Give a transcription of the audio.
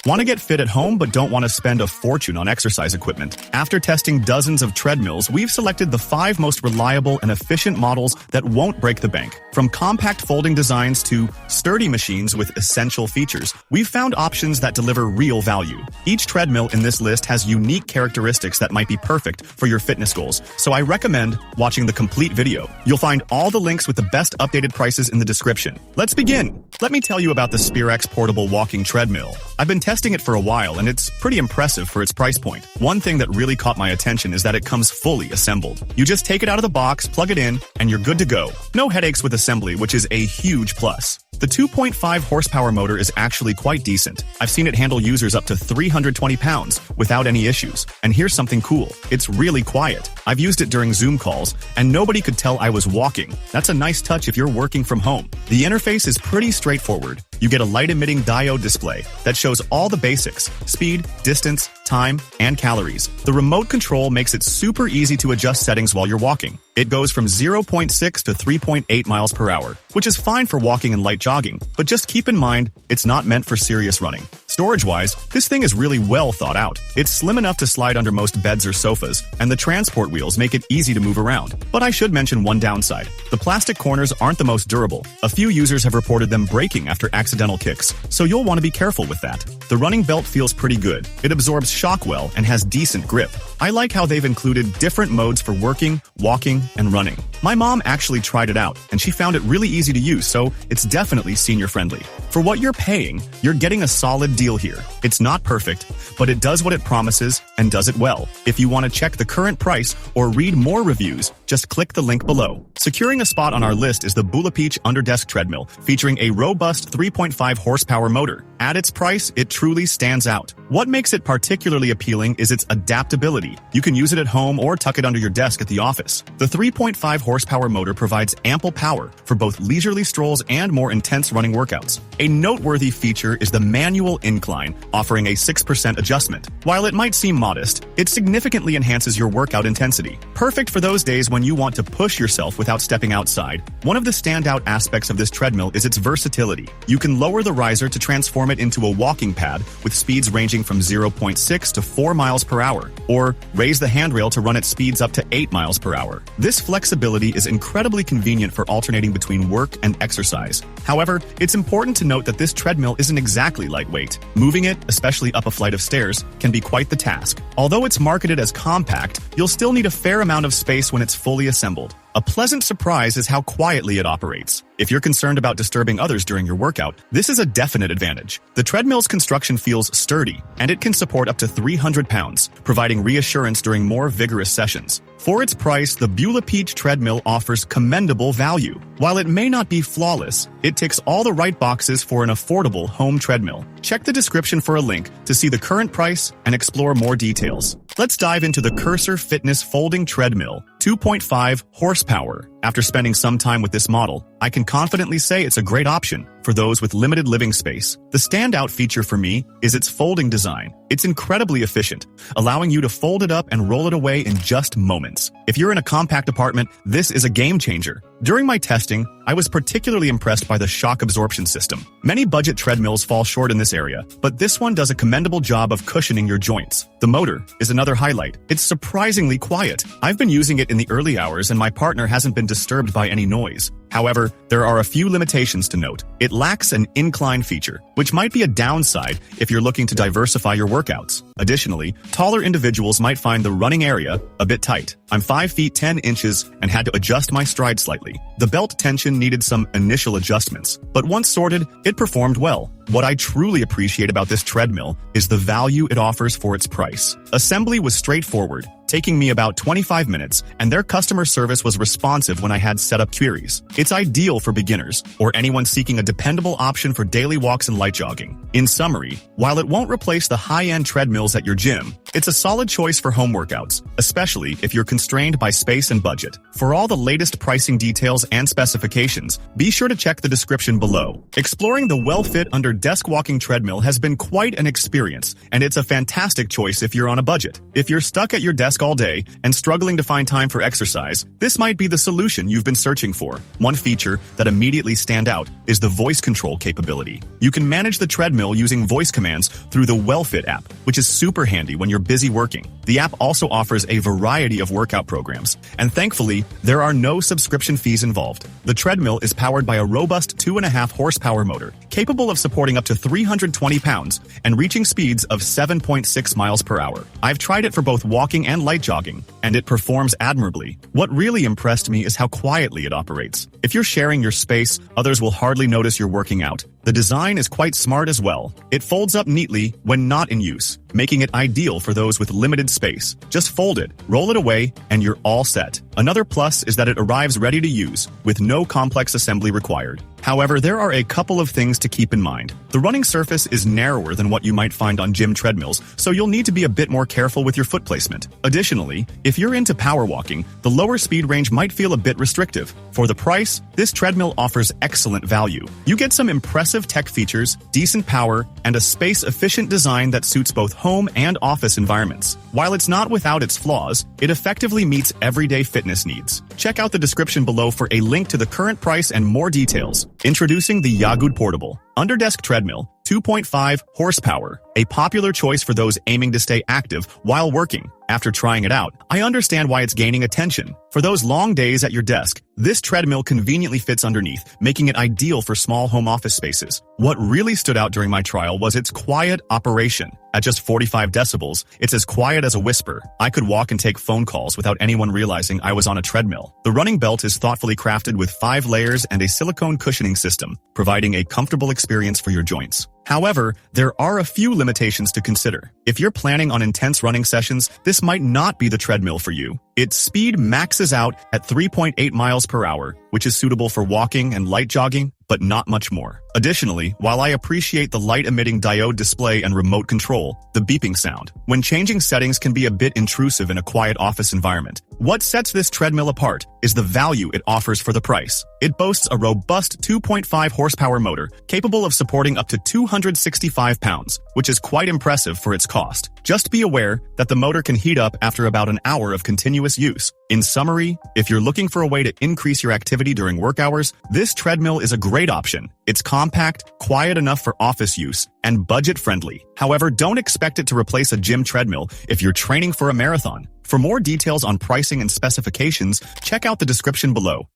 Want to get fit at home but don't want to spend a fortune on exercise equipment? After testing dozens of treadmills, we've selected the 5 most reliable and efficient models that won't break the bank. From compact folding designs to sturdy machines with essential features, we've found options that deliver real value. Each treadmill in this list has unique characteristics that might be perfect for your fitness goals, so I recommend watching the complete video. You'll find all the links with the best updated prices in the description. Let's begin! Let me tell you about the SpearX portable walking treadmill. I've been testing it for a while and it's pretty impressive for its price point. One thing that really caught my attention is that it comes fully assembled. You just take it out of the box, plug it in, and you're good to go. No headaches with assembly, which is a huge plus. The 2.5 horsepower motor is actually quite decent. I've seen it handle users up to 320 pounds without any issues. And here's something cool. It's really quiet. I've used it during Zoom calls, and nobody could tell I was walking. That's a nice touch if you're working from home. The interface is pretty straightforward. You get a light-emitting diode display that shows all the basics: speed, distance, time, and calories. The remote control makes it super easy to adjust settings while you're walking. It goes from 0.6 to 3.8 miles per hour, which is fine for walking and light jogging, but just keep in mind, it's not meant for serious running. Storage-wise, this thing is really well thought out. It's slim enough to slide under most beds or sofas, and the transport wheels make it easy to move around. But I should mention one downside. The plastic corners aren't the most durable. A few users have reported them breaking after accidental kicks, so you'll want to be careful with that. The running belt feels pretty good. It absorbs shock well and has decent grip. I like how they've included different modes for working, walking, and running. My mom actually tried it out, and she found it really easy to use, so it's definitely senior-friendly. For what you're paying, you're getting a solid deal here. It's not perfect, but it does what it promises and does it well. If you want to check the current price or read more reviews, just click the link below. Securing a spot on our list is the Peach Underdesk Treadmill, featuring a robust 3.5 horsepower motor. At its price, it truly stands out. What makes it particularly appealing is its adaptability. You can use it at home or tuck it under your desk at the office. The 3.5 horsepower motor provides ample power for both leisurely strolls and more intense running workouts. A noteworthy feature is the manual incline, offering a 6% adjustment. While it might seem modest, it significantly enhances your workout intensity. Perfect for those days when you want to push yourself without stepping outside. One of the standout aspects of this treadmill is its versatility. You can lower the riser to transform it into a walking pad with speeds ranging from 0.6 to 4 miles per hour, or raise the handrail to run at speeds up to 8 miles per hour. This flexibility is incredibly convenient for alternating between work and exercise. However, it's important to note that this treadmill isn't exactly lightweight. Moving it, especially up a flight of stairs, can be quite the task. Although it's marketed as compact, you'll still need a fair amount of space when it's fully assembled. A pleasant surprise is how quietly it operates. If you're concerned about disturbing others during your workout, this is a definite advantage. The treadmill's construction feels sturdy, and it can support up to 300 pounds, providing reassurance during more vigorous sessions. For its price, the Peach treadmill offers commendable value. While it may not be flawless, it ticks all the right boxes for an affordable home treadmill. Check the description for a link to see the current price and explore more details. Let's dive into the Cursor Fitness Folding Treadmill, 2.5 horsepower. After spending some time with this model, I can confidently say it's a great option for those with limited living space. The standout feature for me is its folding design. It's incredibly efficient, allowing you to fold it up and roll it away in just moments. If you're in a compact apartment, this is a game changer. During my testing, I was particularly impressed by the shock absorption system. Many budget treadmills fall short in this area, but this one does a commendable job of cushioning your joints. The motor is another highlight. It's surprisingly quiet. I've been using it in the early hours and my partner hasn't been disturbed by any noise. However, there are a few limitations to note. It lacks an incline feature, which might be a downside if you're looking to diversify your workouts. Additionally, taller individuals might find the running area a bit tight. I'm 5 feet 10 inches and had to adjust my stride slightly. The belt tension needed some initial adjustments, but once sorted, it performed well. What I truly appreciate about this treadmill is the value it offers for its price. Assembly was straightforward, taking me about 25 minutes, and their customer service was responsive when I had setup queries. It's ideal for beginners or anyone seeking a dependable option for daily walks and light jogging. In summary, while it won't replace the high-end treadmills at your gym, It's a solid choice for home workouts, especially if you're constrained by space and budget. For all the latest pricing details and specifications, be sure to check the description below. Exploring the well-fit under-desk walking treadmill has been quite an experience, and it's a fantastic choice if you're on a budget. If you're stuck at your desk all day and struggling to find time for exercise, this might be the solution you've been searching for. One feature that immediately stands out is the voice control capability. You can manage the treadmill using voice commands through the WellFit app, which is super handy when you're busy working. The app also offers a variety of workout programs, and thankfully, there are no subscription fees involved. The treadmill is powered by a robust 2.5 horsepower motor, capable of supporting up to 320 pounds and reaching speeds of 7.6 miles per hour. I've tried it for both walking and light jogging, and it performs admirably. What really impressed me is how quietly it operates. If you're sharing your space, others will hardly notice you're working out. The design is quite smart as well. It folds up neatly when not in use, making it ideal for those with limited space. Just fold it, roll it away, and you're all set. Another plus is that it arrives ready to use, with no complex assembly required. However, there are a couple of things to keep in mind. The running surface is narrower than what you might find on gym treadmills, so you'll need to be a bit more careful with your foot placement. Additionally, if you're into power walking, the lower speed range might feel a bit restrictive. For the price, this treadmill offers excellent value. You get some impressive tech features, decent power, and a space-efficient design that suits both home and office environments. While it's not without its flaws, it effectively meets everyday fitness needs. Check out the description below for a link to the current price and more details. Introducing the Yagood Portable Underdesk Treadmill, 2.5 horsepower, a popular choice for those aiming to stay active while working. After trying it out, I understand why it's gaining attention. For those long days at your desk, this treadmill conveniently fits underneath, making it ideal for small home office spaces. What really stood out during my trial was its quiet operation. At just 45 decibels, it's as quiet as a whisper. I could walk and take phone calls without anyone realizing I was on a treadmill. The running belt is thoughtfully crafted with 5 layers and a silicone cushioning system, providing a comfortable experience for your joints. However, there are a few limitations to consider. If you're planning on intense running sessions, this might not be the treadmill for you. Its speed maxes out at 3.8 miles per hour, which is suitable for walking and light jogging, but not much more. Additionally, while I appreciate the light-emitting diode display and remote control, the beeping sound when changing settings can be a bit intrusive in a quiet office environment. What sets this treadmill apart is the value it offers for the price. It boasts a robust 2.5 horsepower motor capable of supporting up to 265 pounds, which is quite impressive for its cost. Just be aware that the motor can heat up after about an hour of continuous use. In summary, if you're looking for a way to increase your activity during work hours, this treadmill is a great option. It's compact, quiet enough for office use, and budget-friendly. However, don't expect it to replace a gym treadmill if you're training for a marathon. For more details on pricing and specifications, check out the description below.